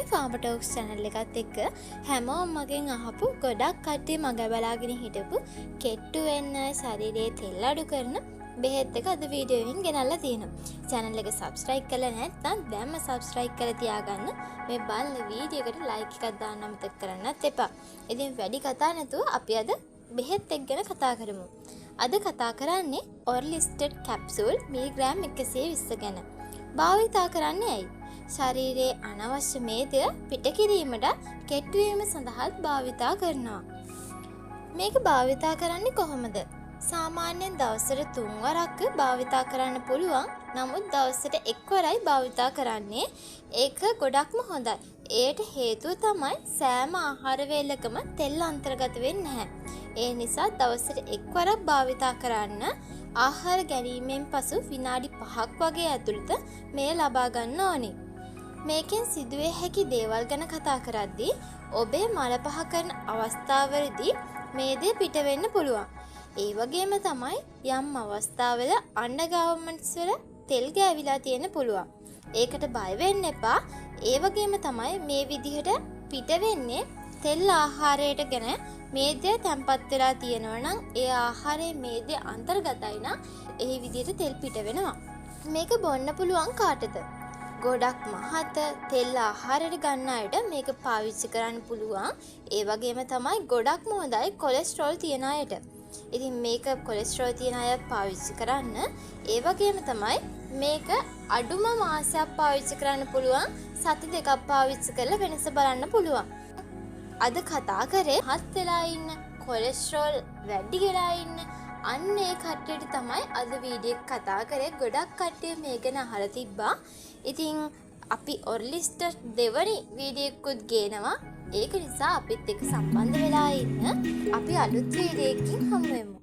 මේ ෆාම talks channel එකත් එක්ක හැමෝම මගෙන් අහපු ගොඩක් කට්ටිය මග බලාගෙන හිටපු කෙට්ටු වෙන්න ශරීරයේ තෙල් අඩු කරන බෙහෙත් එක අද වීඩියෝ එකෙන් ගෙනල්ලා තියෙනවා. channel එක subscribe කරලා නැත්නම් දැන්ම subscribe කරලා තියාගන්න. මේ බලන වීඩියෝ එකට like එකක් දාන්න අමතක කරන්නත් එපා. ඉතින් වැඩි කතා නැතුව අපි අද බෙහෙත් එක්ක ගැන කතා කරමු. අද කතා කරන්නේ Orlistat capsule මිලිග්‍රෑම් 120 ගැන. භාවිතා කරන්නේ ඇයි? ශරීරයේ අනවශ්‍ය මේදය පිට කිරීමට කෙට්ටු වීම සඳහාත් භාවිතා කරනවා. මේක භාවිතා කරන්නේ කොහොමද? සාමාන්‍යයෙන් දවසට 3 වරක් භාවිතා කරන්න පුළුවන්. නමුත් දවසට 1 වරයි භාවිතා කරන්නේ. ඒක ගොඩක්ම හොඳයි. ඒට හේතුව තමයි සෑම ආහාර වේලකම තෙල් අන්තර්ගත වෙන්නේ නැහැ. ඒ නිසා දවසට 1 වරක් භාවිතා කරන්න. ආහාර ගැනීමෙන් පසු විනාඩි 5ක් වගේ ඇතුළත මේ ලබා ගන්න ඕනේ. මේකෙන් සිදුවේ හැකි දේවල් ගැන කතා කරද්දී ඔබේ මල පහ කරන අවස්ථාවවලදී මේදේ පිට වෙන්න පුළුවන්. ඒ වගේම තමයි යම් අවස්ථාවල අන්ඩර්ගාර්මන්ට්ස් වල තෙල් ගෑවිලා තියෙන්න පුළුවන්. ඒකට බය වෙන්න එපා. ඒ වගේම තමයි මේ විදිහට පිට වෙන්නේ තෙල් ආහාරයට ගැන මේදය තැම්පත් වෙලා තියෙනවා නම් ඒ ආහාරයේ මේදය අන්තර්ගතයි නම් ඒ විදිහට තෙල් පිට වෙනවා. මේක බොන්න පුළුවන් කාටද? ගොඩක් මහත තෙල් ආහාරයට ගන්න අයට මේක පාවිච්චි කරන්න පුළුවන්. ඒ වගේම තමයි ගොඩක්ම හොඳයි කොලෙස්ටරෝල් තියන අයට. ඉතින් මේක කොලෙස්ටරෝල් තියන අය පාවිච්චි කරන්න. ඒ වගේම තමයි මේක අඩුම මාසයක් පාවිච්චි කරන්න පුළුවන්. සති 2ක් පාවිච්චි කරලා වෙනස බලන්න පුළුවන්. අද කතා කරේ හත් වෙලා ඉන්න කොලෙස්ටරෝල් වැඩි වෙලා ඉන්න අන්න ඒ කට්ටියට තමයි අද වීඩියෝ එක කතා කරේ. ගොඩක් කට්ටිය මේ ගැන අහලා තිබ්බා. ඉතින් අපි Orlistat දෙවනි වීඩියෝ එකකුත් ගේනවා. ඒක නිසා අපිත් එක්ක සම්බන්ධ වෙලා ඉන්න. අපි අලුත් වීඩියෝ එකකින් හමු වෙමු.